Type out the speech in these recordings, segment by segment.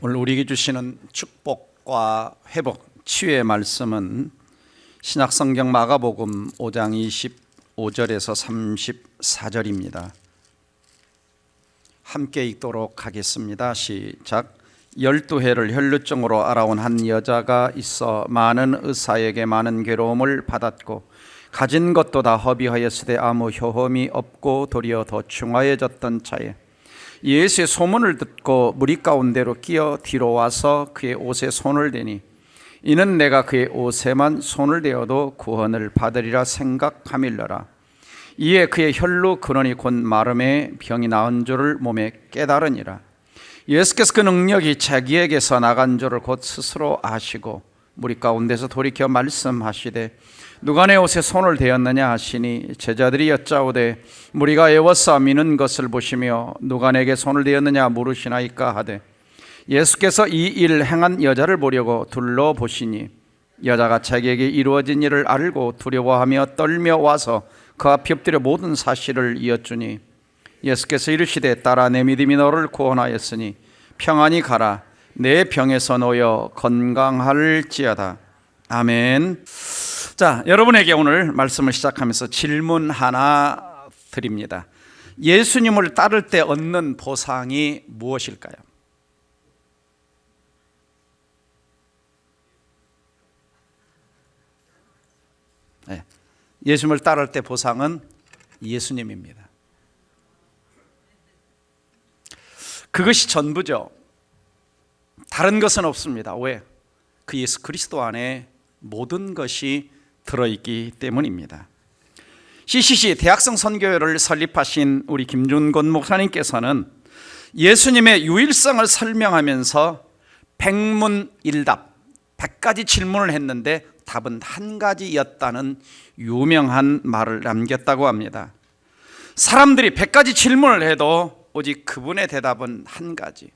오늘 우리에게 주시는 축복과 회복, 치유의 말씀은 신약성경 마가복음 5장 25절에서 34절입니다. 함께 읽도록 하겠습니다. 시작. 12해를 혈루증으로 알아온 한 여자가 있어 많은 의사에게 많은 괴로움을 받았고 가진 것도 다 허비하였으되 아무 효험이 없고 도리어 더 중하여졌던 차에 예수의 소문을 듣고 무리 가운데로 끼어 뒤로 와서 그의 옷에 손을 대니 이는 내가 그의 옷에만 손을 대어도 구원을 받으리라 생각함일러라. 이에 그의 혈루 근원이 곧 마름에 병이 나은 줄을 몸에 깨달으니라. 예수께서 그 능력이 자기에게서 나간 줄을 곧 스스로 아시고 무리 가운데서 돌이켜 말씀하시되 누가 내 옷에 손을 대었느냐 하시니 제자들이 여짜오되 무리가 애워싸 미는 것을 보시며 누가 내게 손을 대었느냐 물으시나이까 하되 예수께서 이 일 행한 여자를 보려고 둘러보시니 여자가 자기에게 이루어진 일을 알고 두려워하며 떨며 와서 그 앞에 엎드려 모든 사실을 이었주니 예수께서 이르시되 딸아 내 믿음이 너를 구원하였으니 평안히 가라 내 병에서 놓여 건강할지어다. 아멘. 자, 여러분에게 오늘 말씀을 시작하면서 질문 하나 드립니다. 예수님을 따를 때 얻는 보상이 무엇일까요? 네, 예수님을 따를 때 보상은 예수님입니다. 그것이 전부죠. 다른 것은 없습니다. 왜? 그 예수 그리스도 안에 모든 것이 들어있기 때문입니다. CCC 대학생 선교회를 설립하신 우리 김준곤 목사님께서는 예수님의 유일성을 설명하면서 백문일답 100가지 질문을 했는데 답은 한 가지였다는 유명한 말을 남겼다고 합니다. 사람들이 100가지 질문을 해도 오직 그분의 대답은 한 가지,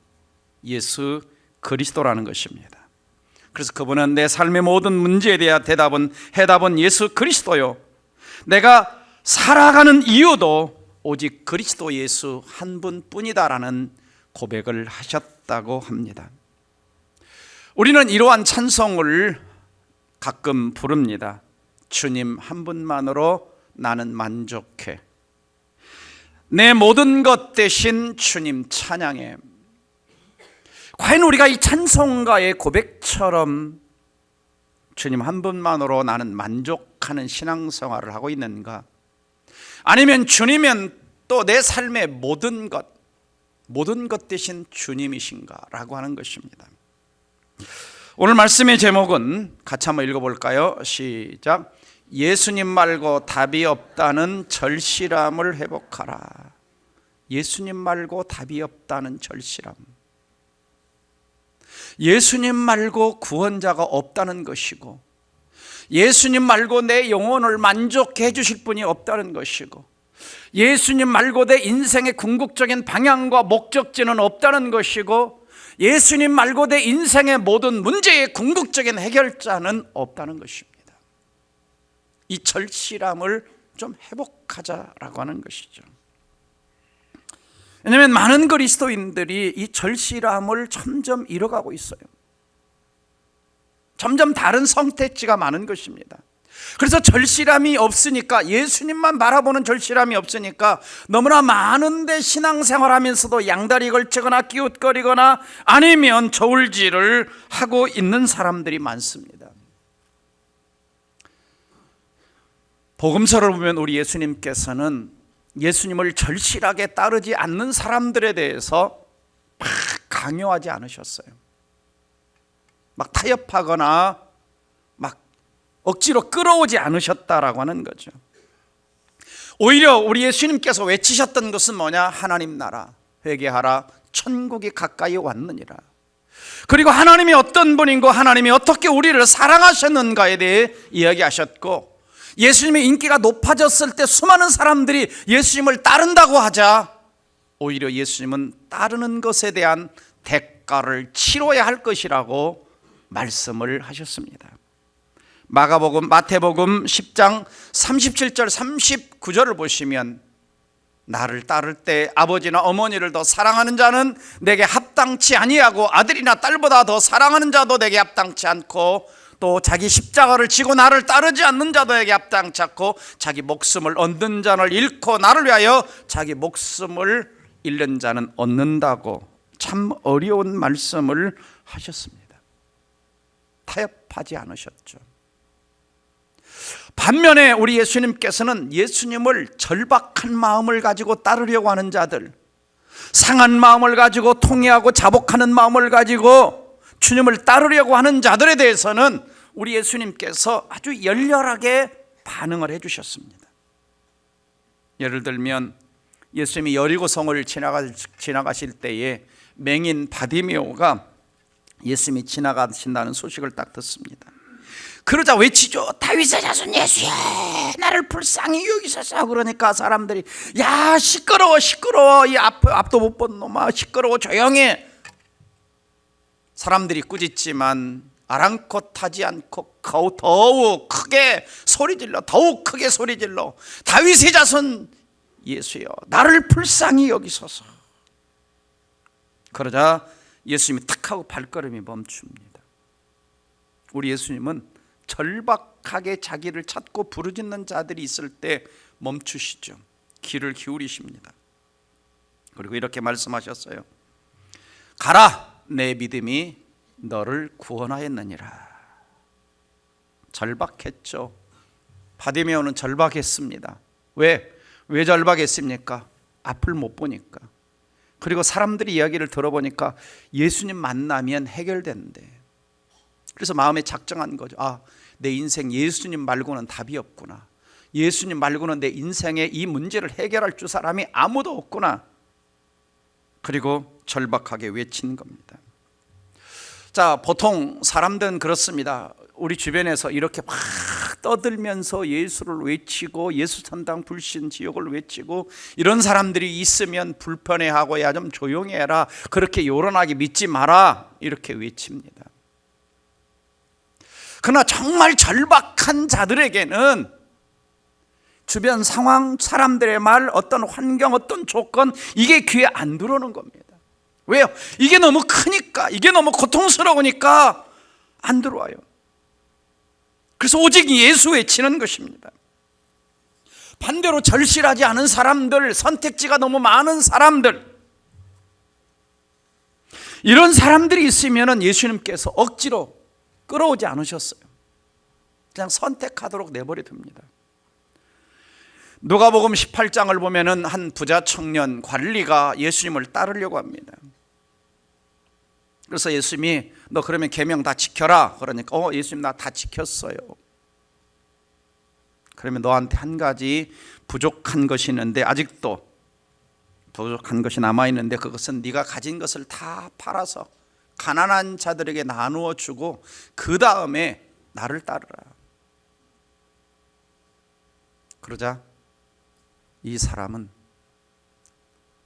예수 그리스도라는 것입니다. 그래서 그분은 내 삶의 모든 문제에 대한 해답은 예수 그리스도요, 내가 살아가는 이유도 오직 그리스도 예수 한 분뿐이다라는 고백을 하셨다고 합니다. 우리는 이러한 찬송을 가끔 부릅니다. 주님 한 분만으로 나는 만족해. 내 모든 것 대신 주님 찬양해. 과연 우리가 이 찬송가의 고백처럼 주님 한 분만으로 나는 만족하는 신앙생활을 하고 있는가? 아니면 주님은 또 내 삶의 모든 것 대신 주님이신가? 라고 하는 것입니다. 오늘 말씀의 제목은 같이 한번 읽어볼까요? 시작. 예수님 말고 답이 없다는 절실함을 회복하라. 예수님 말고 답이 없다는 절실함. 예수님 말고 구원자가 없다는 것이고 예수님 말고 내 영혼을 만족해 해 주실 분이 없다는 것이고 예수님 말고 내 인생의 궁극적인 방향과 목적지는 없다는 것이고 예수님 말고 내 인생의 모든 문제의 궁극적인 해결자는 없다는 것입니다. 이 절실함을 좀 회복하자라고 하는 것이죠. 왜냐하면 많은 그리스도인들이 이 절실함을 점점 잃어가고 있어요. 점점 다른 선택지가 많은 것입니다. 그래서 절실함이 없으니까, 예수님만 바라보는 절실함이 없으니까 너무나 많은데 신앙생활하면서도 양다리 걸치거나 기웃거리거나 아니면 저울질을 하고 있는 사람들이 많습니다. 복음서를 보면 우리 예수님께서는 예수님을 절실하게 따르지 않는 사람들에 대해서 막 강요하지 않으셨어요. 막 타협하거나 막 억지로 끌어오지 않으셨다라고 하는 거죠. 오히려 우리 예수님께서 외치셨던 것은 뭐냐? 하나님 나라 회개하라, 천국이 가까이 왔느니라. 그리고 하나님이 어떤 분인고 하나님이 어떻게 우리를 사랑하셨는가에 대해 이야기하셨고, 예수님의 인기가 높아졌을 때 수많은 사람들이 예수님을 따른다고 하자 오히려 예수님은 따르는 것에 대한 대가를 치러야 할 것이라고 말씀을 하셨습니다. 마태복음 10장 37절 39절을 보시면 나를 따를 때 아버지나 어머니를 더 사랑하는 자는 내게 합당치 아니하고 아들이나 딸보다 더 사랑하는 자도 내게 합당치 않고 또 자기 십자가를 지고 나를 따르지 않는 자도 내게 합당치 않고 자기 목숨을 얻는 자를 잃고 나를 위하여 자기 목숨을 잃는 자는 얻는다고 참 어려운 말씀을 하셨습니다. 타협하지 않으셨죠. 반면에 우리 예수님께서는 예수님을 절박한 마음을 가지고 따르려고 하는 자들, 상한 마음을 가지고 통회하고 자복하는 마음을 가지고 주님을 따르려고 하는 자들에 대해서는 우리 예수님께서 아주 열렬하게 반응을 해주셨습니다. 예를 들면 예수님이 여리고성을 지나가실 때에 맹인 바디메오가 예수님이 지나가신다는 소식을 딱 듣습니다. 그러자 외치죠. 다윗의 자손 예수야, 나를 불쌍히 여기소서. 그러니까 사람들이 야, 시끄러워 시끄러워, 이 앞도 못 본 놈아, 시끄러워, 조용해. 사람들이 꾸짖지만 아랑곳하지 않고 더욱 크게 소리질러, 더욱 크게 소리질러, 다윗의 자손 예수여, 나를 불쌍히 여기소서. 그러자 예수님이 탁 하고 발걸음이 멈춥니다. 우리 예수님은 절박하게 자기를 찾고 부르짖는 자들이 있을 때 멈추시죠. 귀를 기울이십니다. 그리고 이렇게 말씀하셨어요. 가라, 내 믿음이 너를 구원하였느니라. 절박했죠. 바디메오는 절박했습니다. 왜 절박했습니까? 앞을 못 보니까. 그리고 사람들이 이야기를 들어보니까 예수님 만나면 해결되는데, 그래서 마음에 작정한 거죠. 아, 내 인생 예수님 말고는 답이 없구나. 예수님 말고는 내 인생의 이 문제를 해결할 줄 사람이 아무도 없구나. 그리고 절박하게 외친 겁니다. 자, 보통 사람들은 그렇습니다. 우리 주변에서 이렇게 막 떠들면서 예수를 외치고 예수 천당 불신 지옥을 외치고 이런 사람들이 있으면 불편해하고 야, 좀 조용히 해라, 그렇게 요란하게 믿지 마라, 이렇게 외칩니다. 그러나 정말 절박한 자들에게는 주변 상황, 사람들의 말, 어떤 환경, 어떤 조건, 이게 귀에 안 들어오는 겁니다. 왜요? 이게 너무 크니까, 이게 너무 고통스러우니까 안 들어와요. 그래서 오직 예수 외치는 것입니다. 반대로 절실하지 않은 사람들, 선택지가 너무 많은 사람들, 이런 사람들이 있으면 예수님께서 억지로 끌어오지 않으셨어요. 그냥 선택하도록 내버려 둡니다. 누가복음 18장을 보면은 한 부자 청년 관리가 예수님을 따르려고 합니다. 그래서 예수님이 너 그러면 계명 다 지켜라. 그러니까 예수님 나 다 지켰어요. 그러면 너한테 한 가지 부족한 것이 있는데, 아직도 부족한 것이 남아있는데 그것은 네가 가진 것을 다 팔아서 가난한 자들에게 나누어 주고 그 다음에 나를 따르라. 그러자 이 사람은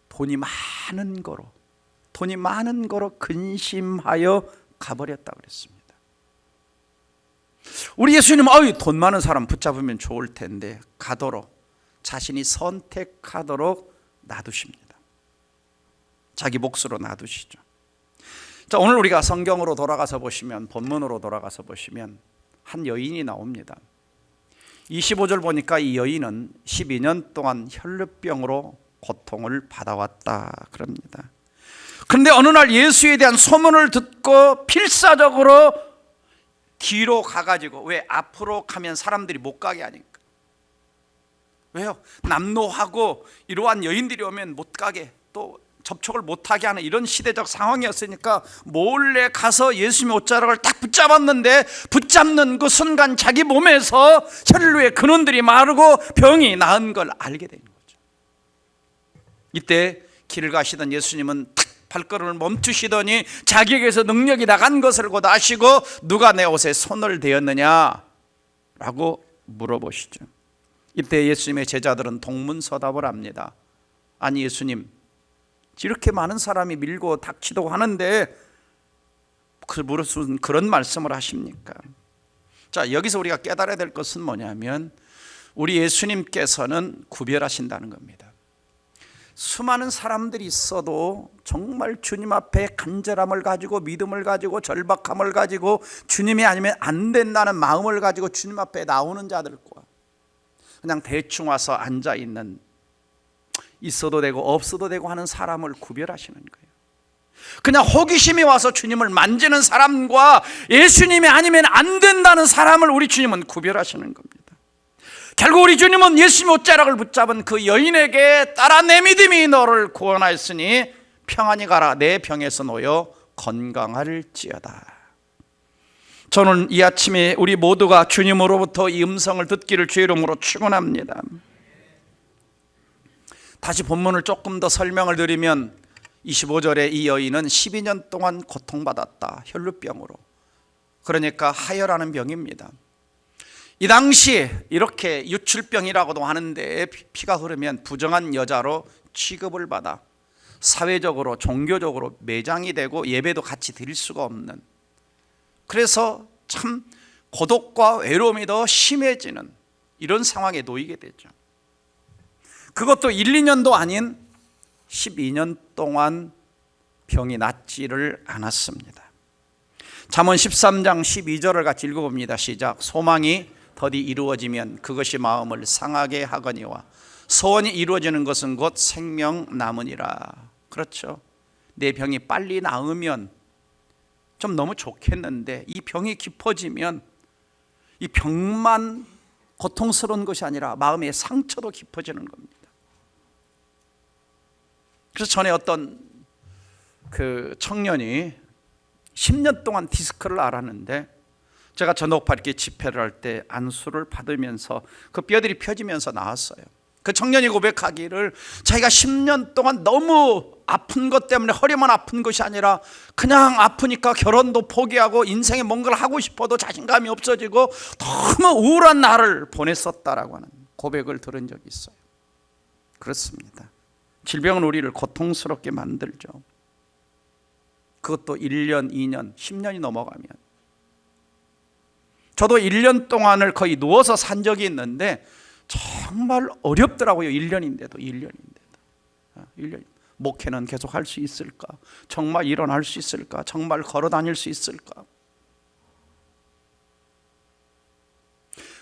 돈이 많은 거로 근심하여 가버렸다 그랬습니다. 우리 예수님은 돈 많은 사람 붙잡으면 좋을 텐데 가도록, 자신이 선택하도록 놔두십니다. 자기 몫으로 놔두시죠. 자, 오늘 우리가 성경으로 돌아가서 보시면, 본문으로 돌아가서 보시면 한 여인이 나옵니다. 25절 보니까 이 여인은 12년 동안 혈루병으로 고통을 받아왔다 그럽니다. 그런데 어느 날 예수에 대한 소문을 듣고 필사적으로 뒤로 가가지고, 왜 앞으로 가면 사람들이 못 가게 하니까. 왜요? 남노하고 이러한 여인들이 오면 못 가게, 또 접촉을 못하게 하는 이런 시대적 상황이었으니까 몰래 가서 예수님의 옷자락을 딱 붙잡았는데, 붙잡는 그 순간 자기 몸에서 혈루의 근원들이 마르고 병이 나은 걸 알게 된 거죠. 이때 길을 가시던 예수님은 탁 발걸음을 멈추시더니 자기에게서 능력이 나간 것을 곧 아시고 누가 내 옷에 손을 대었느냐 라고 물어보시죠. 이때 예수님의 제자들은 동문서답을 합니다. 아니 예수님, 이렇게 많은 사람이 밀고 닥치도록 하는데 무슨 그런 말씀을 하십니까? 자, 여기서 우리가 깨달아야 될 것은 뭐냐면, 우리 예수님께서는 구별하신다는 겁니다. 수많은 사람들이 있어도 정말 주님 앞에 간절함을 가지고 믿음을 가지고 절박함을 가지고 주님이 아니면 안 된다는 마음을 가지고 주님 앞에 나오는 자들과 그냥 대충 와서 앉아있는, 있어도 되고 없어도 되고 하는 사람을 구별하시는 거예요. 그냥 호기심이 와서 주님을 만지는 사람과 예수님이 아니면 안 된다는 사람을 우리 주님은 구별하시는 겁니다. 결국 우리 주님은 예수님 옷자락을 붙잡은 그 여인에게 따라 내 믿음이 너를 구원하였으니 평안히 가라, 내 병에서 놓여 건강할지어다. 저는 이 아침에 우리 모두가 주님으로부터 이 음성을 듣기를 주의 이름으로 축원합니다. 다시 본문을 조금 더 설명을 드리면 25절에 이 여인은 12년 동안 고통받았다, 혈루병으로. 그러니까 하혈하는 병입니다. 이 당시 이렇게 유출병이라고도 하는데 피가 흐르면 부정한 여자로 취급을 받아 사회적으로 종교적으로 매장이 되고 예배도 같이 드릴 수가 없는, 그래서 참 고독과 외로움이 더 심해지는 이런 상황에 놓이게 되죠. 그것도 1, 2년도 아닌 12년 동안 병이 낫지를 않았습니다. 잠언 13장 12절을 같이 읽어봅니다. 시작. 소망이 더디 이루어지면 그것이 마음을 상하게 하거니와 소원이 이루어지는 것은 곧 생명 남으니라. 그렇죠. 내 병이 빨리 나으면 좀 너무 좋겠는데 이 병이 깊어지면 이 병만 고통스러운 것이 아니라 마음의 상처도 깊어지는 겁니다. 그래서 전에 어떤 그 청년이 10년 동안 디스크를 앓았는데 제가 전옥파 이렇게 집회를 할 때 안수를 받으면서 그 뼈들이 펴지면서 나왔어요. 그 청년이 고백하기를 자기가 10년 동안 너무 아픈 것 때문에 허리만 아픈 것이 아니라 그냥 아프니까 결혼도 포기하고 인생에 뭔가를 하고 싶어도 자신감이 없어지고 너무 우울한 날을 보냈었다라고 하는 고백을 들은 적이 있어요. 그렇습니다. 질병은 우리를 고통스럽게 만들죠. 그것도 1년, 2년, 10년이 넘어가면. 저도 1년 동안을 거의 누워서 산 적이 있는데 정말 어렵더라고요. 1년인데도. 1년. 목회는 계속 할 수 있을까? 정말 일어날 수 있을까? 정말 걸어 다닐 수 있을까?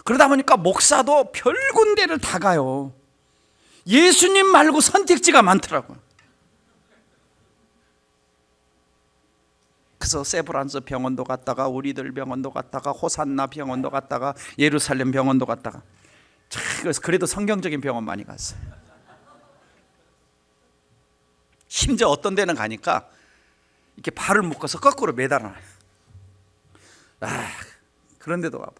그러다 보니까 목사도 별 군데를 다 가요. 예수님 말고 선택지가 많더라고요. 그래서 세브란스 병원도 갔다가 우리들 병원도 갔다가 호산나 병원도 갔다가 예루살렘 병원도 갔다가, 그래서 그래도 성경적인 병원 많이 갔어요. 심지어 어떤 데는 가니까 이렇게 발을 묶어서 거꾸로 매달아놔요. 그런 데도 가고.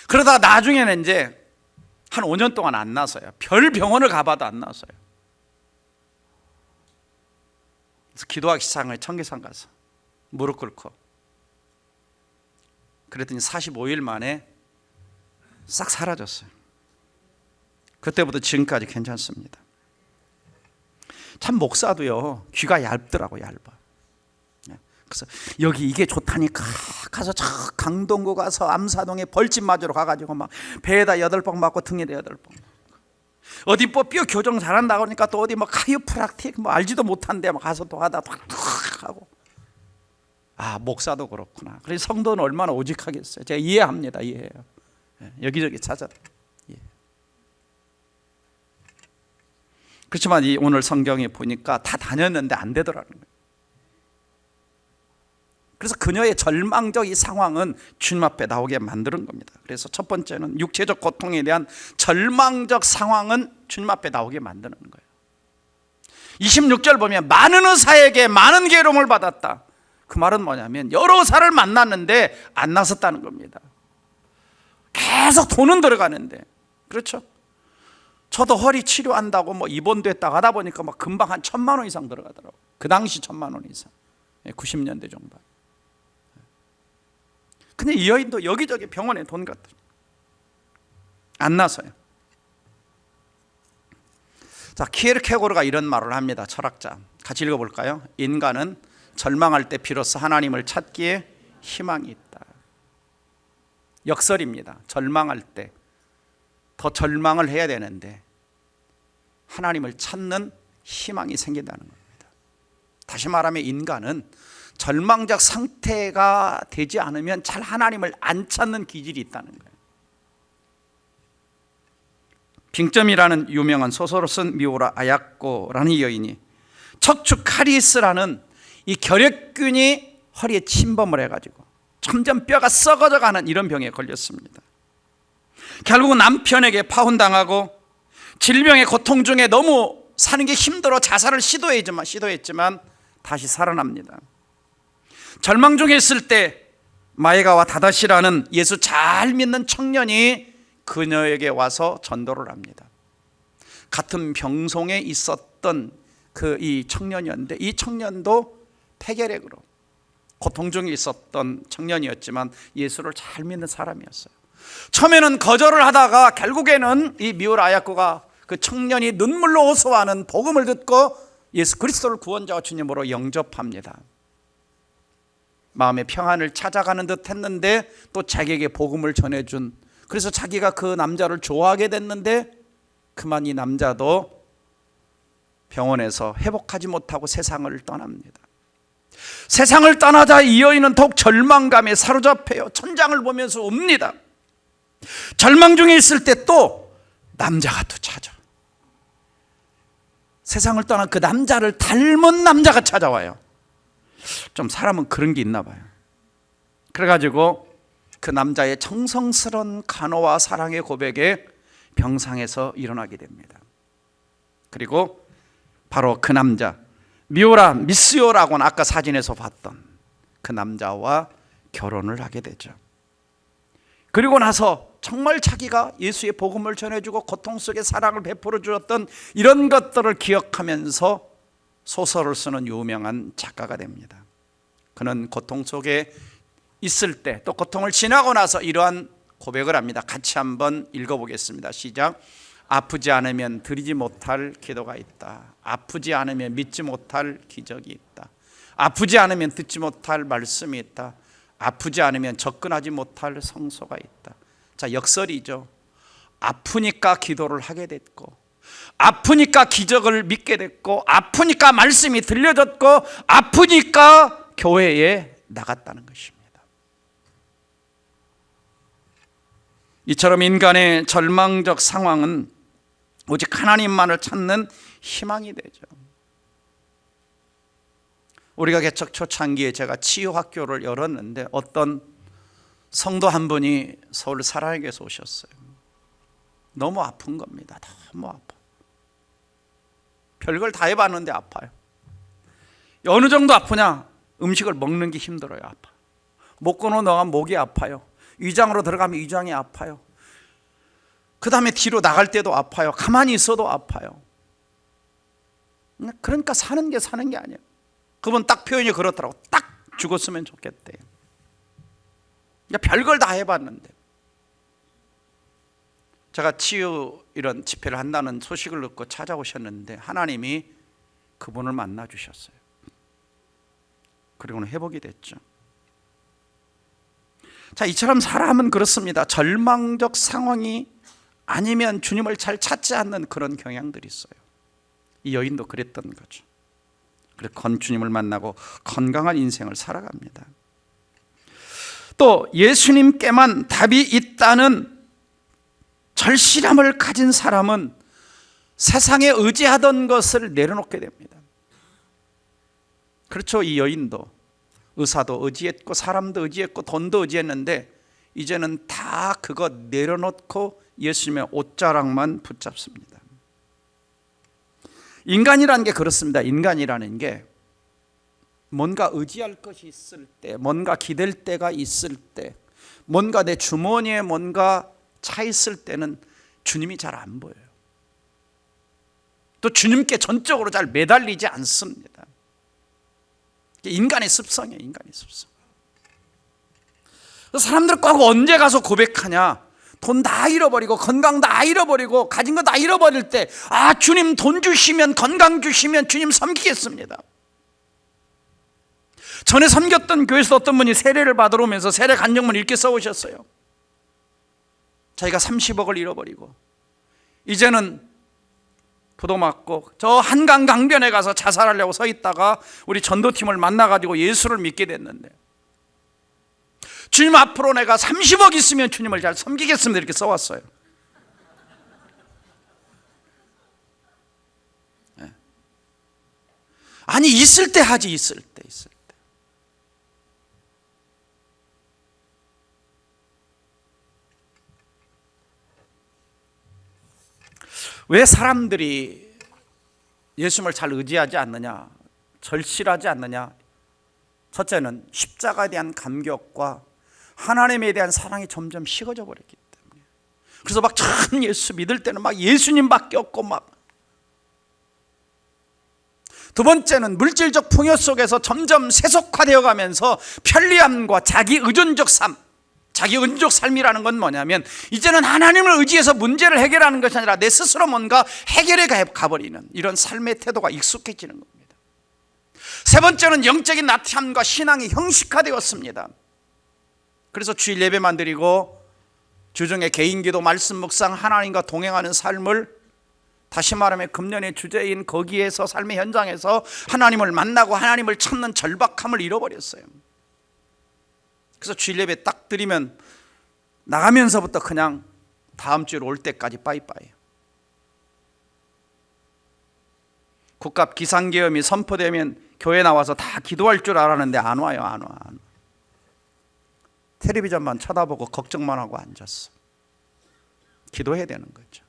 그러다가 나중에는 이제 한 5년 동안 안 나서요. 별 병원을 가봐도 안 나서요. 그래서 기도하기 시작한 청계산 가서 무릎 꿇고 그랬더니 45일 만에 싹 사라졌어요. 그때부터 지금까지 괜찮습니다. 참 목사도요, 귀가 얇더라고요. 얇아. 그래서 여기 이게 좋다니까 가서 저 강동구 가서 암사동에 벌집 맞으러 가가지고 막 배에다 8번 맞고 등에다 8번, 어디 뭐 뼈 교정 잘한다고 그러니까 또 어디 뭐 카이오프락틱 뭐 알지도 못한데 막 가서 또 하다 탁 하고. 목사도 그렇구나. 그래서 성도는 얼마나 오직하겠어요. 제가 이해합니다. 이해해요. 여기저기 찾아. 그렇지만 이 오늘 성경에 보니까 다 다녔는데 안 되더라는 거예요. 그래서 그녀의 절망적 이 상황은 주님 앞에 나오게 만드는 겁니다. 그래서 첫 번째는 육체적 고통에 대한 절망적 상황은 주님 앞에 나오게 만드는 거예요. 26절 보면 많은 의사에게 많은 괴로움을 받았다. 그 말은 뭐냐면 여러 의사를 만났는데 안 나섰다는 겁니다. 계속 돈은 들어가는데. 그렇죠? 저도 허리 치료한다고 뭐 입원됐다 하다 보니까 막 금방 한 1,000만 원 이상 들어가더라고요. 그 당시 1,000만 원 이상. 90년대 정도. 근데 이 여인도 여기저기 병원에 돈 갖다 안 나서요. 자, 키에르케고르가 이런 말을 합니다. 철학자. 같이 읽어볼까요? 인간은 절망할 때 비로소 하나님을 찾기에 희망이 있다. 역설입니다. 절망할 때 더 절망을 해야 되는데 하나님을 찾는 희망이 생긴다는 겁니다. 다시 말하면 인간은 절망적 상태가 되지 않으면 잘 하나님을 안 찾는 기질이 있다는 거예요. 빙점이라는 유명한 소설을 쓴 미우라 아야코라는 여인이 척추 카리스라는 이 결핵균이 허리에 침범을 해가지고 점점 뼈가 썩어져가는 이런 병에 걸렸습니다. 결국은 남편에게 파혼당하고 질병의 고통 중에 너무 사는 게 힘들어 자살을 시도했지만 다시 살아납니다. 절망 중에 있을 때 마에가와 다다시라는 예수 잘 믿는 청년이 그녀에게 와서 전도를 합니다. 같은 병송에 있었던 이 청년이었는데 이 청년도 폐결핵으로 고통 중에 있었던 청년이었지만 예수를 잘 믿는 사람이었어요. 처음에는 거절을 하다가 결국에는 이 미우라 아야코가 그 청년이 눈물로 호소하는 복음을 듣고 예수 그리스도를 구원자와 주님으로 영접합니다. 마음의 평안을 찾아가는 듯 했는데 또 자기에게 복음을 전해준, 그래서 자기가 그 남자를 좋아하게 됐는데 그만 이 남자도 병원에서 회복하지 못하고 세상을 떠납니다. 세상을 떠나자 이 여인은 더욱 절망감에 사로잡혀요. 천장을 보면서 웁니다. 절망 중에 있을 때 또 남자가 또 찾아. 세상을 떠난 그 남자를 닮은 남자가 찾아와요. 좀 사람은 그런 게 있나 봐요. 그래가지고 그 남자의 정성스러운 간호와 사랑의 고백에 병상에서 일어나게 됩니다. 그리고 바로 그 남자 미우라 미스요라고는 아까 사진에서 봤던 그 남자와 결혼을 하게 되죠. 그리고 나서 정말 자기가 예수의 복음을 전해주고 고통 속에 사랑을 베풀어 주었던 이런 것들을 기억하면서 소설을 쓰는 유명한 작가가 됩니다. 그는 고통 속에 있을 때 또 고통을 지나고 나서 이러한 고백을 합니다. 같이 한번 읽어보겠습니다. 시작. 아프지 않으면 드리지 못할 기도가 있다. 아프지 않으면 믿지 못할 기적이 있다. 아프지 않으면 듣지 못할 말씀이 있다. 아프지 않으면 접근하지 못할 성소가 있다. 자, 역설이죠. 아프니까 기도를 하게 됐고, 아프니까 기적을 믿게 됐고, 아프니까 말씀이 들려졌고, 아프니까 교회에 나갔다는 것입니다. 이처럼 인간의 절망적 상황은 오직 하나님만을 찾는 희망이 되죠. 우리가 개척 초창기에 제가 치유학교를 열었는데 어떤 성도 한 분이 서울 사랑에서 오셨어요. 너무 아픈 겁니다. 너무 아파. 별걸 다 해봤는데 아파요. 어느 정도 아프냐? 음식을 먹는 게 힘들어요. 아파. 목 끊어 넣으면 목이 아파요. 위장으로 들어가면 위장이 아파요. 그 다음에 뒤로 나갈 때도 아파요. 가만히 있어도 아파요. 그러니까 사는 게 아니에요. 그분 딱 표현이 그렇더라고. 딱 죽었으면 좋겠대요. 그러니까 별걸 다 해봤는데, 제가 치유 이런 집회를 한다는 소식을 듣고 찾아오셨는데 하나님이 그분을 만나 주셨어요. 그리고는 회복이 됐죠. 자, 이처럼 사람은 그렇습니다. 절망적 상황이 아니면 주님을 잘 찾지 않는 그런 경향들이 있어요. 이 여인도 그랬던 거죠. 그래서 주님을 만나고 건강한 인생을 살아갑니다. 또 예수님께만 답이 있다는 절실함을 가진 사람은 세상에 의지하던 것을 내려놓게 됩니다. 그렇죠. 이 여인도 의사도 의지했고 사람도 의지했고 돈도 의지했는데 이제는 다 그거 내려놓고 예수님의 옷자락만 붙잡습니다. 인간이라는 게 그렇습니다. 인간이라는 게 뭔가 의지할 것이 있을 때, 뭔가 기댈 때가 있을 때, 뭔가 내 주머니에 뭔가 차 있을 때는 주님이 잘 안 보여요. 또 주님께 전적으로 잘 매달리지 않습니다. 인간의 습성이에요. 인간의 습성. 사람들 꼭 언제 가서 고백하냐? 돈 다 잃어버리고 건강 다 잃어버리고 가진 거 다 잃어버릴 때, 아, 주님 돈 주시면, 건강 주시면 주님 섬기겠습니다. 전에 섬겼던 교회에서 어떤 분이 세례를 받으러 오면서 세례 간증문 이렇게 써오셨어요. 자기가 30억을 잃어버리고 이제는 부도 맞고 저 한강 강변에 가서 자살하려고 서 있다가 우리 전도팀을 만나가지고 예수를 믿게 됐는데, 주님 앞으로 내가 30억 있으면 주님을 잘 섬기겠습니다 이렇게 써왔어요. 아니 있을 때 하지, 있을 때. 왜 사람들이 예수님을 잘 의지하지 않느냐, 절실하지 않느냐? 첫째는 십자가에 대한 감격과 하나님에 대한 사랑이 점점 식어져 버렸기 때문에. 그래서 막 참 예수 믿을 때는 막 예수님밖에 없고 막. 두 번째는 물질적 풍요 속에서 점점 세속화되어 가면서 편리함과 자기 의존적 삶, 자기 은족 삶이라는 건 뭐냐면 이제는 하나님을 의지해서 문제를 해결하는 것이 아니라 내 스스로 뭔가 해결해 가버리는 이런 삶의 태도가 익숙해지는 겁니다. 세 번째는 영적인 나태함과 신앙이 형식화되었습니다. 그래서 주일 예배만 드리고 주중에 개인기도, 말씀 묵상, 하나님과 동행하는 삶을, 다시 말하면 금년의 주제인 거기에서 삶의 현장에서 하나님을 만나고 하나님을 찾는 절박함을 잃어버렸어요. 그래서 주일 예배 딱 드리면 나가면서부터 그냥 다음 주로 올 때까지 빠이빠이. 국갑 기상계엄이 선포되면 교회 나와서 다 기도할 줄 알았는데 안 와요. 안 와. 텔레비전만 쳐다보고 걱정만 하고 앉았어. 기도해야 되는 거죠.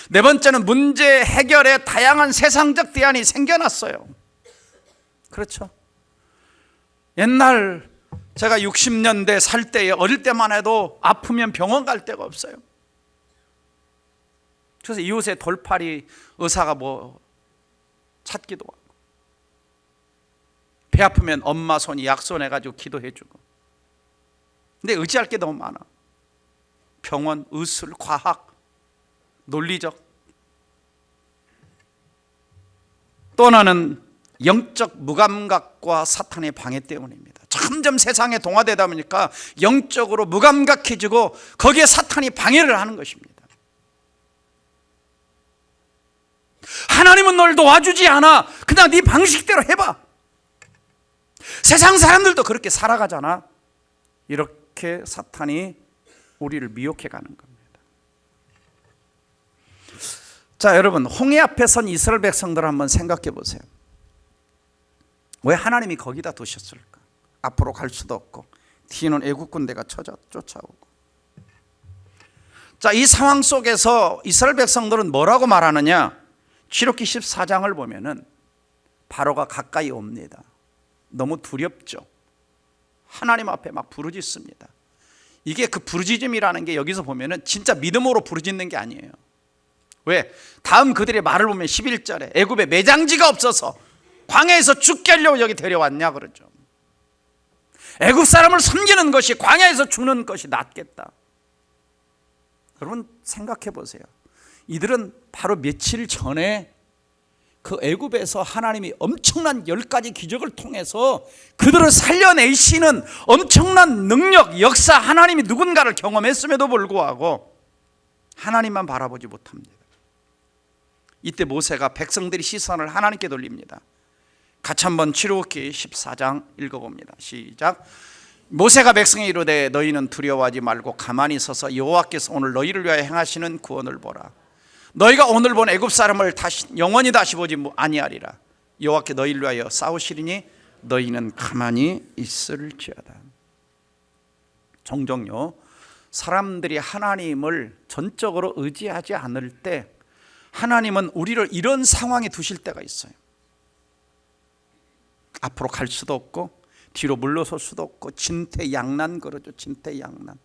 네 번째는 문제 해결에 다양한 세상적 대안이 생겨났어요. 그렇죠. 옛날 제가 60년대 살 때에 어릴 때만 해도 아프면 병원 갈 데가 없어요. 그래서 이웃에 돌팔이 의사가 뭐 찾기도 하고, 배 아프면 엄마 손이 약손해가지고 기도해주고. 근데 의지할 게 너무 많아. 병원, 의술, 과학, 논리적. 또 하나는 영적 무감각과 사탄의 방해 때문입니다. 점점 세상에 동화되다 보니까 영적으로 무감각해지고 거기에 사탄이 방해를 하는 것입니다. 하나님은 널 도와주지 않아. 그냥 네 방식대로 해봐. 세상 사람들도 그렇게 살아가잖아. 이렇게 사탄이 우리를 미혹해가는 겁니다. 자, 여러분, 홍해 앞에 선 이스라엘 백성들을 한번 생각해 보세요. 왜 하나님이 거기다 두셨을까? 앞으로 갈 수도 없고 뒤는 애국 군대가 쫓아오고. 자, 이 상황 속에서 이스라엘 백성들은 뭐라고 말하느냐? 출애굽기 14장을 보면은 바로가 가까이 옵니다. 너무 두렵죠. 하나님 앞에 막 부르짖습니다. 이게 그 부르짖음이라는 게 여기서 보면은 진짜 믿음으로 부르짖는 게 아니에요. 왜? 다음 그들의 말을 보면 11절에 애굽에 매장지가 없어서 광야에서 죽게 하려고 여기 데려왔냐 그러죠. 애굽 사람을 섬기는 것이 광야에서 죽는 것이 낫겠다. 여러분 생각해 보세요. 이들은 바로 며칠 전에 그 애굽에서 하나님이 엄청난 10가지 기적을 통해서 그들을 살려내시는 엄청난 능력, 역사, 하나님이 누군가를 경험했음에도 불구하고 하나님만 바라보지 못합니다. 이때 모세가 백성들이 시선을 하나님께 돌립니다. 같이 한번 출애굽기 14장 읽어봅니다. 시작. 모세가 백성에 이르되 너희는 두려워하지 말고 가만히 서서 여호와께서 오늘 너희를 위하여 행하시는 구원을 보라. 너희가 오늘 본 애굽 사람을 영원히 다시 보지 아니하리라. 여호와께 너희를 위하여 싸우시리니 너희는 가만히 있을지어다. 종종요 사람들이 하나님을 전적으로 의지하지 않을 때 하나님은 우리를 이런 상황에 두실 때가 있어요. 앞으로 갈 수도 없고 뒤로 물러설 수도 없고 진퇴양난 그러죠. 진퇴양난.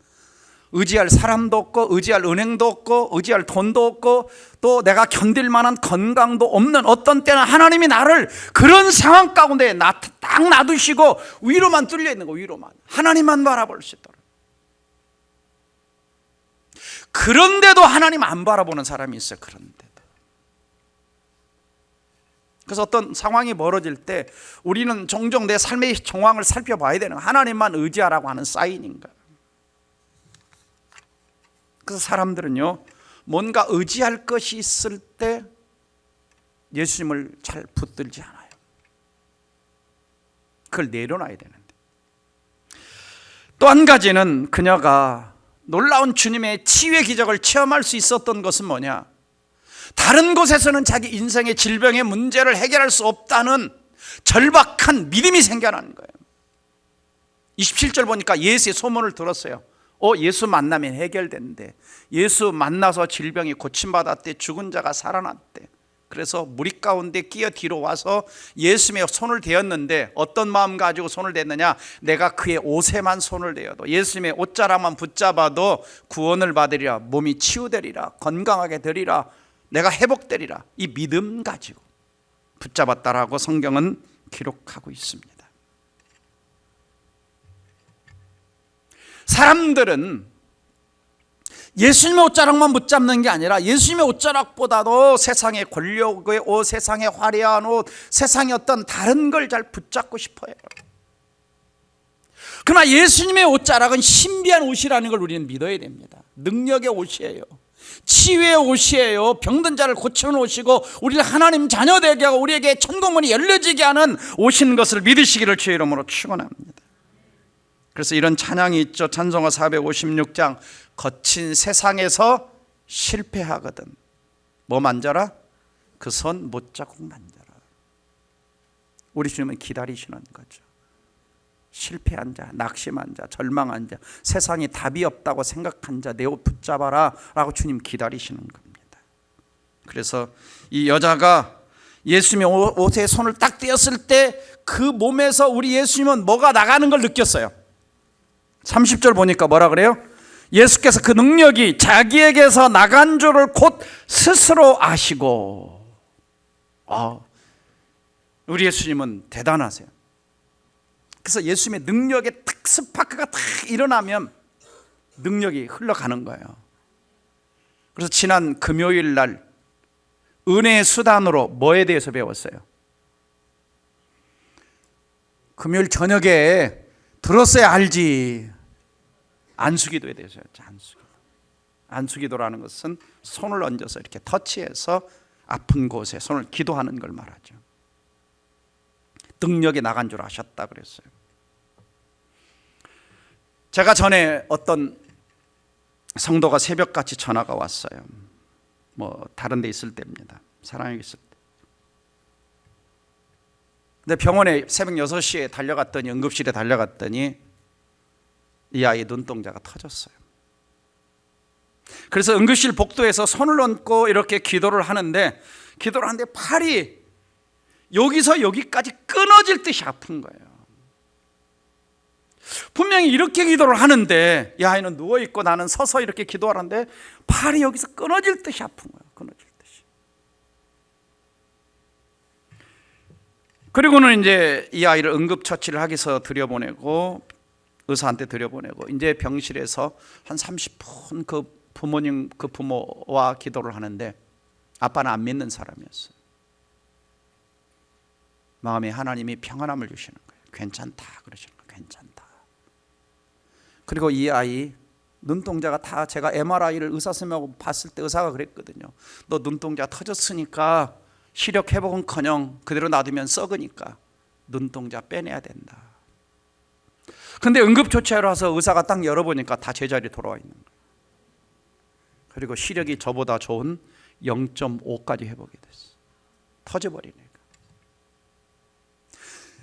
의지할 사람도 없고 의지할 은행도 없고 의지할 돈도 없고 또 내가 견딜 만한 건강도 없는, 어떤 때는 하나님이 나를 그런 상황 가운데 딱 놔두시고 위로만 뚫려 있는 거, 위로만 하나님만 바라볼 수 있도록. 그런데도 하나님 안 바라보는 사람이 있어요. 그런데도. 그래서 어떤 상황이 벌어질 때 우리는 종종 내 삶의 정황을 살펴봐야 되는, 하나님만 의지하라고 하는 사인인가. 그래서 사람들은요 뭔가 의지할 것이 있을 때 예수님을 잘 붙들지 않아요. 그걸 내려놔야 되는데. 또 한 가지는 그녀가 놀라운 주님의 치유의 기적을 체험할 수 있었던 것은 뭐냐? 다른 곳에서는 자기 인생의 질병의 문제를 해결할 수 없다는 절박한 믿음이 생겨나는 거예요. 27절 보니까 예수의 소문을 들었어요. 예수 만나면 해결된대. 예수 만나서 질병이 고침받았대. 죽은 자가 살아났대. 그래서 무리 가운데 끼어 뒤로 와서 예수님의 손을 대었는데 어떤 마음 가지고 손을 댔느냐? 내가 그의 옷에만 손을 대어도, 예수님의 옷자락만 붙잡아도 구원을 받으리라, 몸이 치유되리라, 건강하게 되리라, 내가 회복되리라, 이 믿음 가지고 붙잡았다라고 성경은 기록하고 있습니다. 사람들은 예수님의 옷자락만 붙잡는 게 아니라 예수님의 옷자락보다도 세상의 권력의 옷, 세상의 화려한 옷, 세상의 어떤 다른 걸 잘 붙잡고 싶어요. 그러나 예수님의 옷자락은 신비한 옷이라는 걸 우리는 믿어야 됩니다. 능력의 옷이에요. 치유의 옷이에요. 병든 자를 고치는 옷이고 우리를 하나님 자녀 되게 하고 우리에게 천국문이 열려지게 하는 옷인 것을 믿으시기를 주의 이름으로 축원합니다. 그래서 이런 찬양이 있죠. 찬송가 456장. 거친 세상에서 실패하거든 뭐 만져라? 그 손 못자국 만져라. 우리 주님은 기다리시는 거죠. 실패한 자, 낙심한 자, 절망한 자, 세상에 답이 없다고 생각한 자, 내 옷 붙잡아라 라고 주님 기다리시는 겁니다. 그래서 이 여자가 예수님의 옷에 손을 딱 떼었을 때 그 몸에서 우리 예수님은 뭐가 나가는 걸 느꼈어요. 30절 보니까 뭐라 그래요? 예수께서 그 능력이 자기에게서 나간 줄을 곧 스스로 아시고. 우리 예수님은 대단하세요. 그래서 예수님의 능력의 딱 스파크가 딱 일어나면 능력이 흘러가는 거예요. 그래서 지난 금요일 날 은혜의 수단으로 뭐에 대해서 배웠어요? 금요일 저녁에 들었어야 알지. 안수기도에 대해서였죠. 안수기도라는 것은 손을 얹어서 이렇게 터치해서 아픈 곳에 손을 기도하는 걸 말하죠. 능력이 나간 줄 아셨다 그랬어요. 제가 전에 어떤 성도가 새벽같이 전화가 왔어요. 뭐 다른 데 있을 때입니다. 사랑에 있을 때. 근데 병원에 새벽 6시에 달려갔더니, 응급실에 달려갔더니 이 아이 눈동자가 터졌어요. 그래서 응급실 복도에서 손을 얹고 이렇게 기도를 하는데 팔이 여기서 여기까지 끊어질 듯이 아픈 거예요. 분명히 이렇게 기도를 하는데 이 아이는 누워있고 나는 서서 이렇게 기도하는데 팔이 여기서 끊어질 듯이 아픈 거예요. 끊어질 듯이. 그리고는 이제 이 아이를 응급처치를 하기 위해서 들여보내고 의사한테 들여보내고 이제 병실에서 한 30분 그 부모와 기도를 하는데 아빠는 안 믿는 사람이었어요. 마음에 하나님이 평안함을 주시는 거예요. 괜찮다 그러시는 거예요. 괜찮다. 그리고 이 아이 눈동자가 다, 제가 MRI를 의사 선생님하고 봤을 때 의사가 그랬거든요. 너 눈동자 터졌으니까 시력 회복은커녕 그대로 놔두면 썩으니까 눈동자 빼내야 된다. 근데 응급조치하러 와서 의사가 딱 열어보니까 다 제자리에 돌아와 있는 거예요. 그리고 시력이 저보다 좋은 0.5까지 회복이 됐어요. 터져버리니까.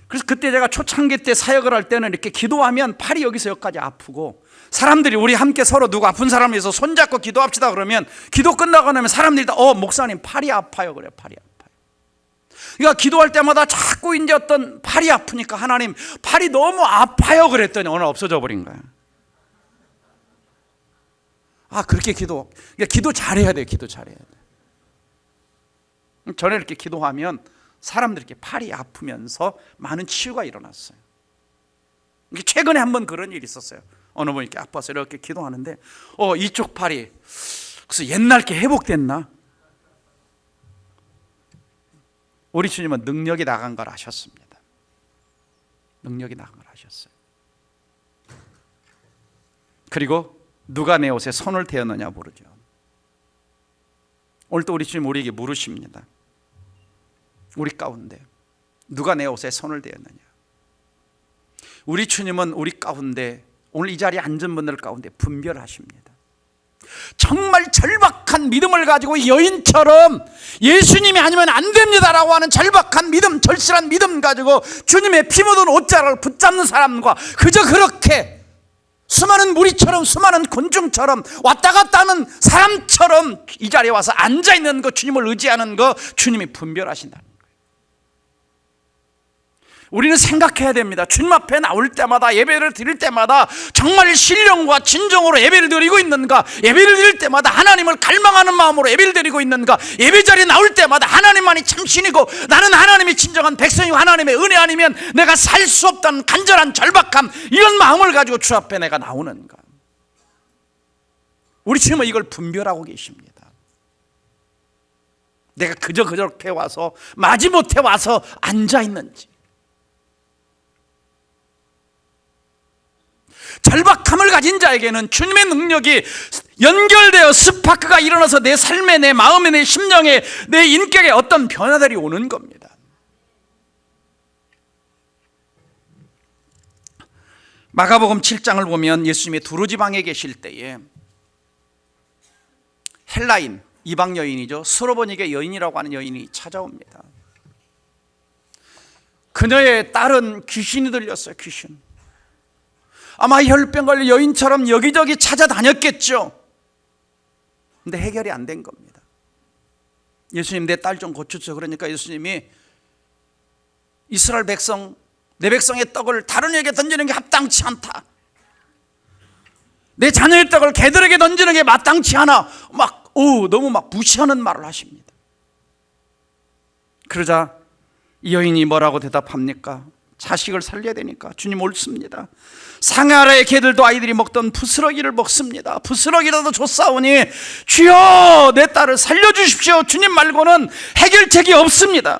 그래서 그때 제가 초창기 때 사역을 할 때는 이렇게 기도하면 팔이 여기서 여기까지 아프고, 사람들이 우리 함께 서로 누구 아픈 사람이 있어 손잡고 기도합시다 그러면 기도 끝나고 나면 사람들이 다 목사님 팔이 아파요 그래요. 팔이 아파요. 그러니까 기도할 때마다 자꾸 이제 어떤 팔이 아프니까 하나님 팔이 너무 아파요 그랬더니 오늘 없어져 버린 거예요. 그렇게 그러니까 기도 잘해야 돼요. 기도 잘해야 돼. 전에 이렇게 기도하면 사람들이 이렇게 팔이 아프면서 많은 치유가 일어났어요. 최근에 한번 그런 일이 있었어요. 어느 분이 이렇게 아파서 이렇게 기도하는데 이쪽 팔이 그래서 옛날 게 회복됐나? 우리 주님은 능력이 나간 걸 아셨습니다. 능력이 나간 걸 아셨어요. 그리고 누가 내 옷에 손을 대었느냐 모르죠. 오늘 또 우리 주님 우리에게 물으십니다. 우리 가운데 누가 내 옷에 손을 대었느냐? 우리 주님은 우리 가운데, 오늘 이 자리에 앉은 분들 가운데 분별하십니다. 정말 절박한 믿음을 가지고 여인처럼 예수님이 아니면 안 됩니다라고 하는 절박한 믿음, 절실한 믿음 가지고 주님의 피 묻은 옷자락을 붙잡는 사람과 그저 그렇게 수많은 무리처럼, 수많은 곤충처럼 왔다 갔다 하는 사람처럼 이 자리에 와서 앉아있는 거, 주님을 의지하는 거, 주님이 분별하신다는 거예요. 우리는 생각해야 됩니다. 주님 앞에 나올 때마다, 예배를 드릴 때마다 정말 신령과 진정으로 예배를 드리고 있는가? 예배를 드릴 때마다 하나님을 갈망하는 마음으로 예배를 드리고 있는가? 예배 자리에 나올 때마다 하나님만이 참 신이고 나는 하나님의 진정한 백성이고 하나님의 은혜 아니면 내가 살 수 없다는 간절한 절박함, 이런 마음을 가지고 주 앞에 내가 나오는가? 우리 주님은 이걸 분별하고 계십니다. 내가 그저 그렇게 와서 마지못해 와서 앉아있는지, 절박함을 가진 자에게는 주님의 능력이 연결되어 스파크가 일어나서 내 삶에, 내 마음에, 내 심령에, 내 인격에 어떤 변화들이 오는 겁니다. 마가복음 7장을 보면 예수님이 두로지방에 계실 때에 헬라인, 이방 여인이죠, 수로보니게 여인이라고 하는 여인이 찾아옵니다. 그녀의 딸은 귀신이 들렸어요. 귀신. 아마 혈병 걸린 여인처럼 여기저기 찾아다녔겠죠. 근데 해결이 안 된 겁니다. 예수님, 내 딸 좀 고쳐줘. 그러니까 예수님이 이스라엘 백성, 내 백성의 떡을 다른 이에게 던지는 게 합당치 않다. 내 자녀의 떡을 개들에게 던지는 게 마땅치 않아. 너무 무시하는 말을 하십니다. 그러자 이 여인이 뭐라고 대답합니까? 자식을 살려야 되니까 주님 옳습니다. 상해 아래의 개들도 아이들이 먹던 부스러기를 먹습니다. 부스러기라도 줬사오니 주여 내 딸을 살려주십시오. 주님 말고는 해결책이 없습니다.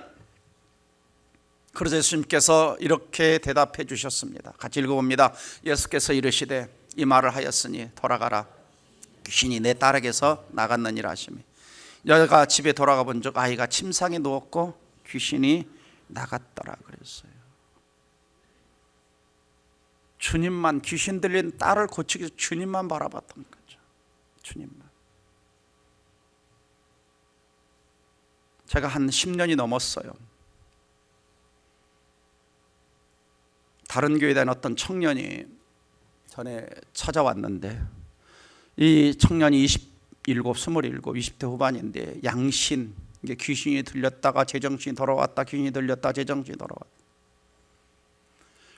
그러자 예수님께서 이렇게 대답해 주셨습니다. 같이 읽어봅니다. 예수께서 이르시되 이 말을 하였으니 돌아가라. 귀신이 내 딸에게서 나갔느니라 하시며, 여자가 집에 돌아가 본 적 아이가 침상에 누웠고 귀신이 나갔더라 그랬어요. 주님만, 귀신 들린 딸을 고치기 위해서 주님만 바라봤던 거죠. 주님만. 제가 한 10년이 넘었어요. 다른 교회에 다니는 어떤 청년이 전에 찾아왔는데, 이 청년이 27, 20대 후반인데 양신, 이게 귀신이 들렸다가 제정신이 돌아왔다, 귀신이 들렸다 제정신이 돌아왔다.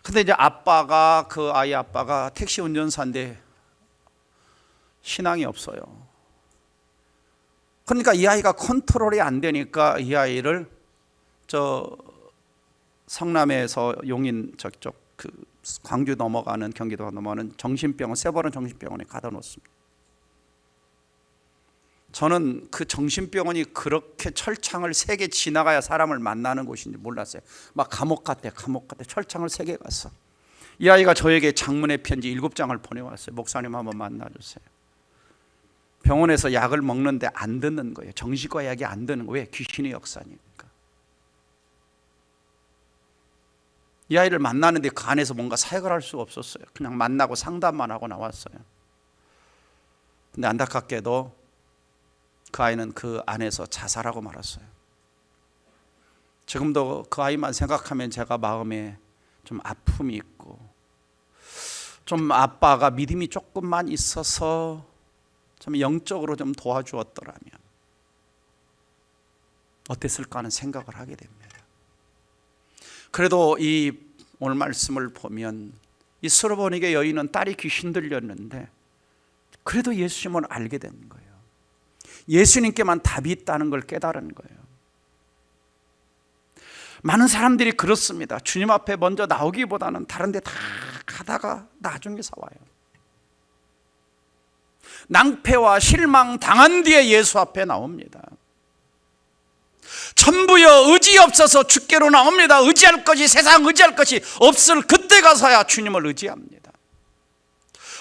근데 이제 아빠가, 그 아이 아빠가 택시 운전사인데 신앙이 없어요. 그러니까 이 아이가 컨트롤이 안 되니까 이 아이를 성남에서 용인 저쪽 그 광주 넘어가는, 경기도 넘어가는 정신병원, 세버른 정신병원에 가다 놓습니다. 저는 그 정신병원이 그렇게 철창을 3개 지나가야 사람을 만나는 곳인지 몰랐어요. 막 감옥 같아. 철창을 3개 갔어. 이 아이가 저에게 장문의 편지 7장을 보내왔어요. 목사님 한번 만나주세요. 병원에서 약을 먹는데 안 듣는 거예요. 정신과 약이 안 듣는 거예요. 왜? 귀신의 역사니까. 이 아이를 만나는데 그 안에서 뭔가 사역을 할 수가 없었어요. 그냥 만나고 상담만 하고 나왔어요. 근데 안타깝게도 그 아이는 그 안에서 자살하고 말았어요. 지금도 그 아이만 생각하면 제가 마음에 좀 아픔이 있고, 좀 아빠가 믿음이 조금만 있어서 좀 영적으로 좀 도와주었더라면 어땠을까 하는 생각을 하게 됩니다. 그래도 이 오늘 말씀을 보면 이 수로보니게 여인은 딸이 귀신 들렸는데 그래도 예수님을 알게 된 거예요. 예수님께만 답이 있다는 걸 깨달은 거예요. 많은 사람들이 그렇습니다. 주님 앞에 먼저 나오기보다는 다른 데 다 가다가 나중에서 와요. 낭패와 실망 당한 뒤에 예수 앞에 나옵니다. 전부여 의지 없어서 주께로 나옵니다. 의지할 것이, 세상 의지할 것이 없을 그때 가서야 주님을 의지합니다.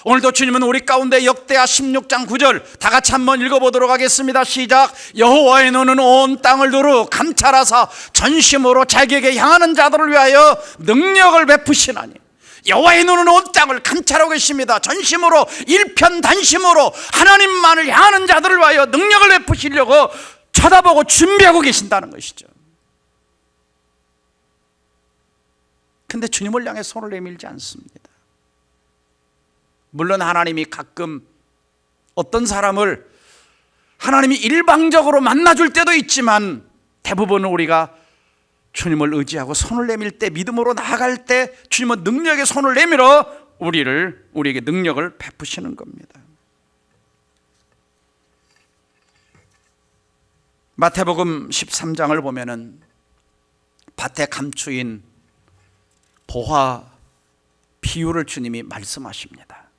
오늘도 주님은 우리 가운데 역대하 16장 9절 다 같이 한번 읽어보도록 하겠습니다. 시작. 여호와의 눈은 온 땅을 두루 감찰하사 전심으로 자기에게 향하는 자들을 위하여 능력을 베푸시나니. 여호와의 눈은 온 땅을 감찰하고 계십니다. 전심으로, 일편단심으로 하나님만을 향하는 자들을 위하여 능력을 베푸시려고 쳐다보고 준비하고 계신다는 것이죠. 근데 주님을 향해 손을 내밀지 않습니다. 물론 하나님이 가끔 어떤 사람을 하나님이 일방적으로 만나줄 때도 있지만, 대부분은 우리가 주님을 의지하고 손을 내밀 때, 믿음으로 나아갈 때 주님은 능력의 손을 내밀어 우리에게 능력을 베푸시는 겁니다. 마태복음 13장을 보면은 밭에 감추인 보화 비유를 주님이 말씀하십니다.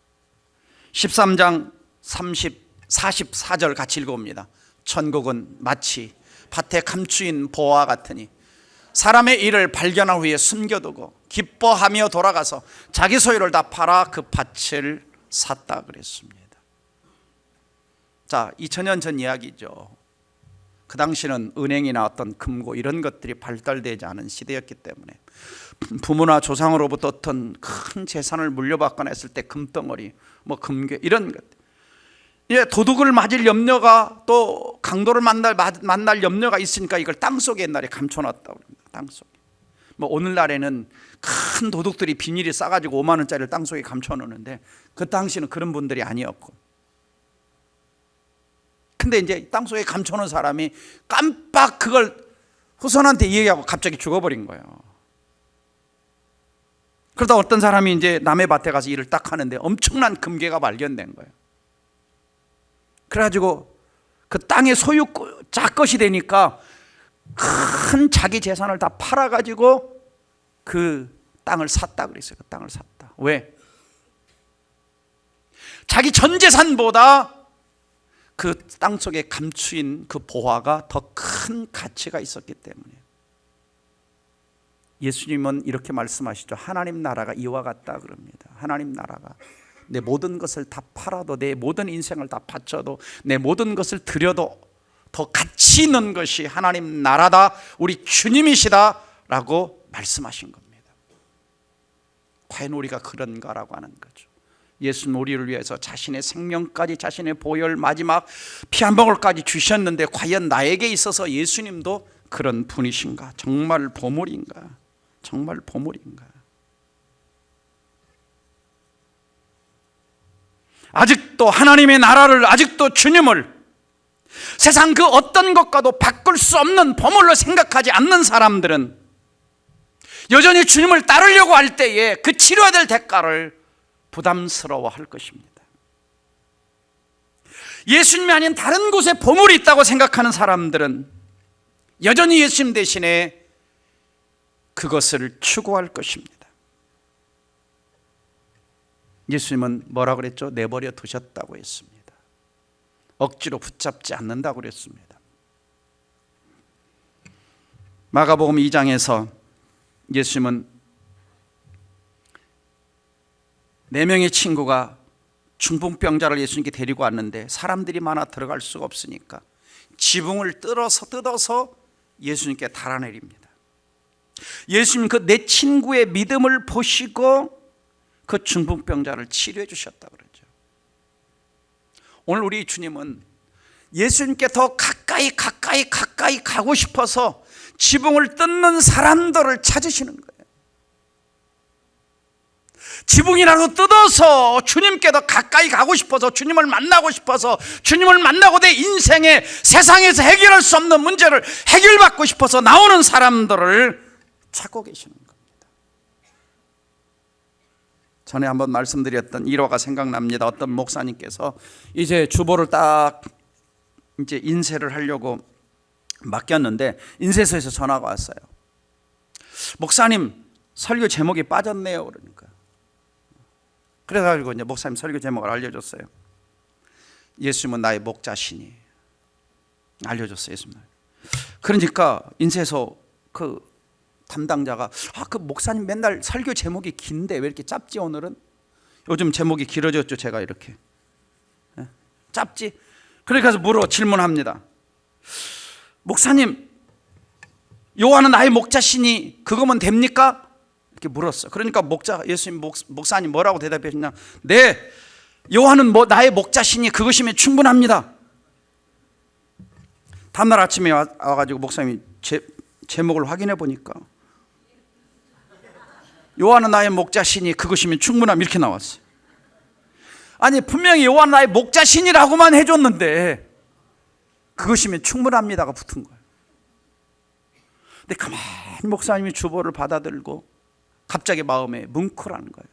13장 44절 같이 읽어봅니다. 천국은 마치 밭에 감추인 보화 같으니 사람의 일을 발견한 후에 숨겨두고 기뻐하며 돌아가서 자기 소유를 다 팔아 그 밭을 샀다 그랬습니다. 자, 2000년 전 이야기죠. 그 당시는 은행이나 어떤 금고 이런 것들이 발달되지 않은 시대였기 때문에 부모나 조상으로부터 어떤 큰 재산을 물려받거나 했을 때 금덩어리, 금괴 이런 것, 도둑을 맞을 염려가, 또 강도를 만날 염려가 있으니까 이걸 땅속에 옛날에 감춰놨다고 합니다. 땅속에. 오늘날에는 큰 도둑들이 비닐에 싸가지고 5만 원짜리를 땅속에 감춰놓는데 그 당시는 그런 분들이 아니었고, 근데 이제 땅속에 감춰놓은 사람이 깜빡 그걸 후손한테 이야기하고 갑자기 죽어버린 거예요. 그러다 어떤 사람이 이제 남의 밭에 가서 일을 딱 하는데 엄청난 금괴가 발견된 거예요. 그래가지고 그 땅의 소유자 것이 되니까 큰 자기 재산을 다 팔아가지고 그 땅을 샀다 그랬어요. 그 땅을 샀다. 왜? 자기 전 재산보다 그 땅속에 감추인 그 보화가 더 큰 가치가 있었기 때문에. 예수님은 이렇게 말씀하시죠. 하나님 나라가 이와 같다 그럽니다. 하나님 나라가 내 모든 것을 다 팔아도, 내 모든 인생을 다 바쳐도, 내 모든 것을 드려도 더 가치 있는 것이 하나님 나라다, 우리 주님이시다 라고 말씀하신 겁니다. 과연 우리가 그런가라고 하는 거죠. 예수는 우리를 위해서 자신의 생명까지, 자신의 보혈 마지막 피 한 방울까지 주셨는데 과연 나에게 있어서 예수님도 그런 분이신가? 정말 보물인가? 정말 보물인가? 아직도 하나님의 나라를, 아직도 주님을 세상 그 어떤 것과도 바꿀 수 없는 보물로 생각하지 않는 사람들은 여전히 주님을 따르려고 할 때에 그 치러야 될 대가를 부담스러워할 것입니다. 예수님이 아닌 다른 곳에 보물이 있다고 생각하는 사람들은 여전히 예수님 대신에 그것을 추구할 것입니다. 예수님은 뭐라고 그랬죠? 내버려 두셨다고 했습니다. 억지로 붙잡지 않는다고 그랬습니다. 마가복음 2장에서 예수님은 4명의 친구가 중풍병자를 예수님께 데리고 왔는데 사람들이 많아 들어갈 수가 없으니까 지붕을 뜯어서 예수님께 달아내립니다. 예수님 그 내 친구의 믿음을 보시고 그 중풍병자를 치료해 주셨다고 그러죠. 오늘 우리 주님은 예수님께 더 가까이 가고 싶어서 지붕을 뜯는 사람들을 찾으시는 거예요. 지붕이라도 뜯어서 주님께 더 가까이 가고 싶어서, 주님을 만나고 싶어서, 주님을 만나고 내 인생에 세상에서 해결할 수 없는 문제를 해결받고 싶어서 나오는 사람들을 찾고 계시는 겁니다. 전에 한번 말씀드렸던 일화가 생각납니다. 어떤 목사님께서 이제 주보를 딱 이제 인쇄를 하려고 맡겼는데 인쇄소에서 전화가 왔어요. 목사님, 설교 제목이 빠졌네요. 그러니까. 그래가지고 이제 목사님 설교 제목을 알려줬어요. 예수님은 나의 목자시니. 알려줬어요. 예수님. 그러니까 인쇄소 그 담당자가 그 목사님 맨날 설교 제목이 긴데 왜 이렇게 짧지 오늘은? 요즘 제목이 길어졌죠. 제가 이렇게 짧지? 그러니까 물어 질문합니다. 목사님, 요한은 나의 목자시니 그거면 됩니까? 이렇게 물었어. 그러니까 예수님 목사님 뭐라고 대답하셨냐? 네, 요한은 나의 목자시니 그것이면 충분합니다. 다음날 아침에 와가지고 목사님이 제목을 확인해 보니까 요한은 나의 목자시니 그것이면 충분함 이렇게 나왔어요. 아니 분명히 요한은 나의 목자신이라고만 해줬는데 그것이면 충분합니다가 붙은 거예요. 근데 가만히 목사님이 주보를 받아들고 갑자기 마음에 뭉클한 거예요.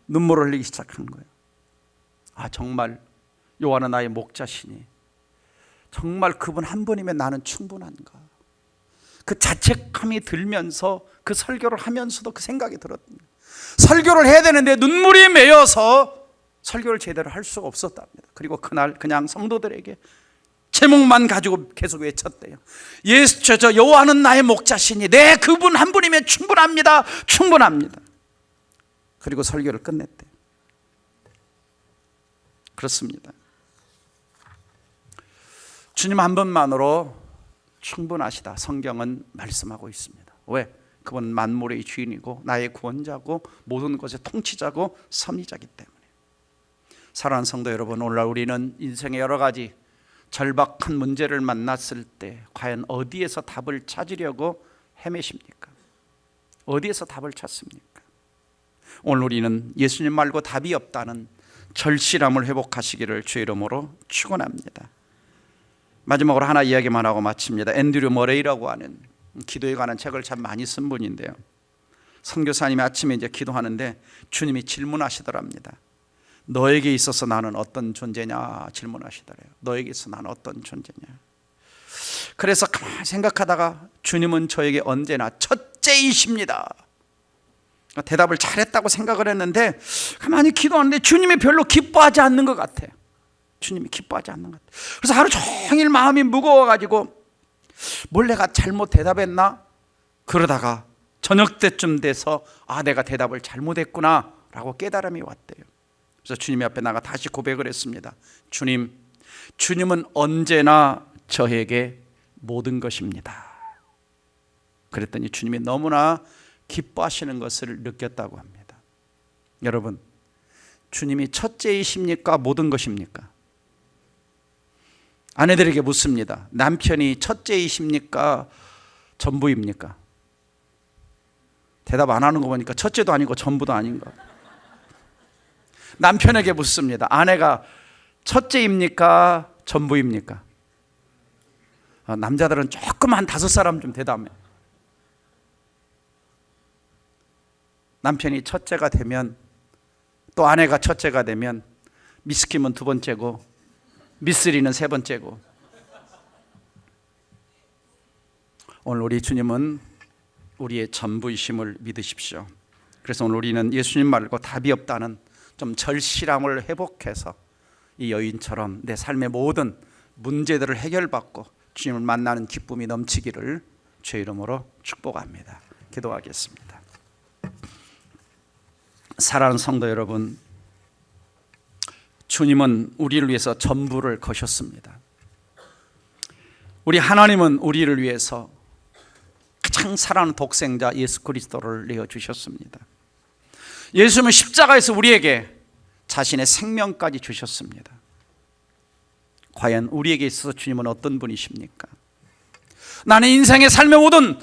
눈물을 흘리기 시작한 거예요. 아, 정말 요한은 나의 목자시니 정말 그분 한 분이면 나는 충분한가. 그 자책감이 들면서 그 설교를 하면서도 그 생각이 들었던 거예요. 설교를 해야 되는데 눈물이 메어서 설교를 제대로 할 수가 없었답니다. 그리고 그날 그냥 성도들에게 제목만 가지고 계속 외쳤대요. 저 요한은 나의 목자시니 네, 그분 한 분이면 충분합니다. 충분합니다. 그리고 설교를 끝냈대요. 그렇습니다. 주님 한 분만으로 충분하시다 성경은 말씀하고 있습니다. 왜? 그분 만물의 주인이고 나의 구원자고 모든 것의 통치자고 섭리자이기 때문에. 사랑하는 성도 여러분, 오늘날 우리는 인생의 여러 가지 절박한 문제를 만났을 때 과연 어디에서 답을 찾으려고 헤매십니까? 어디에서 답을 찾습니까? 오늘 우리는 예수님 말고 답이 없다는 절실함을 회복하시기를 주의 이름으로 축원합니다. 마지막으로 하나 이야기만 하고 마칩니다. 앤드류 머레이라고 하는 기도에 관한 책을 참 많이 쓴 분인데요, 선교사님이 아침에 이제 기도하는데 주님이 질문하시더랍니다. 너에게 있어서 나는 어떤 존재냐 질문하시더래요. 너에게 있어서 나는 어떤 존재냐. 그래서 가만히 생각하다가 주님은 저에게 언제나 첫째이십니다. 대답을 잘했다고 생각을 했는데 가만히 기도하는데 주님이 별로 기뻐하지 않는 것 같아요. 주님이 기뻐하지 않는 것 같아요. 그래서 하루 종일 마음이 무거워가지고 뭘 내가 잘못 대답했나? 그러다가 저녁 때쯤 돼서 내가 대답을 잘못했구나 라고 깨달음이 왔대요. 그래서 주님 앞에 나가 다시 고백을 했습니다. 주님은 언제나 저에게 모든 것입니다. 그랬더니 주님이 너무나 기뻐하시는 것을 느꼈다고 합니다. 여러분, 주님이 첫째이십니까? 모든 것입니까? 아내들에게 묻습니다. 남편이 첫째이십니까? 전부입니까? 대답 안 하는 거 보니까 첫째도 아니고 전부도 아닌가. 남편에게 묻습니다. 아내가 첫째입니까? 전부입니까? 남자들은 조금 한 5사람 좀 대답해. 남편이 첫째가 되면, 또 아내가 첫째가 되면 미스킴은 2번째고 미쓰리는 3번째고. 오늘 우리 주님은 우리의 전부이심을 믿으십시오. 그래서 오늘 우리는 예수님 말고 답이 없다는 좀 절실함을 회복해서 이 여인처럼 내 삶의 모든 문제들을 해결받고 주님을 만나는 기쁨이 넘치기를 주의 이름으로 축복합니다. 기도하겠습니다. 사랑하는 성도 여러분, 주님은 우리를 위해서 전부를 거셨습니다. 우리 하나님은 우리를 위해서 가장 사랑하는 독생자 예수 그리스도를 내어주셨습니다. 예수님은 십자가에서 우리에게 자신의 생명까지 주셨습니다. 과연 우리에게 있어서 주님은 어떤 분이십니까? 나는 인생의 삶의 모든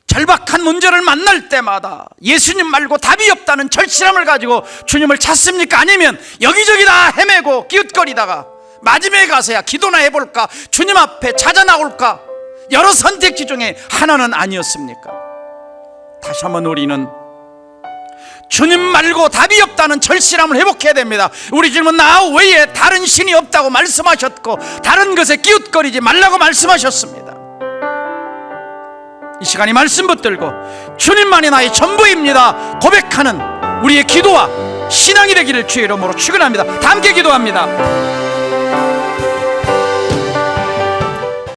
절박한 문제를 만날 때마다 예수님 말고 답이 없다는 절실함을 가지고 주님을 찾습니까? 아니면 여기저기 다 헤매고 기웃거리다가 마지막에 가서야 기도나 해볼까, 주님 앞에 찾아 나올까, 여러 선택지 중에 하나는 아니었습니까? 다시 한번 우리는 주님 말고 답이 없다는 절실함을 회복해야 됩니다. 우리 주님은 나 외에 다른 신이 없다고 말씀하셨고 다른 것에 기웃거리지 말라고 말씀하셨습니다. 이 시간이 말씀 붙들고 주님만이 나의 전부입니다 고백하는 우리의 기도와 신앙이 되기를 주의 이름으로 축원합니다. 다 함께 기도합니다.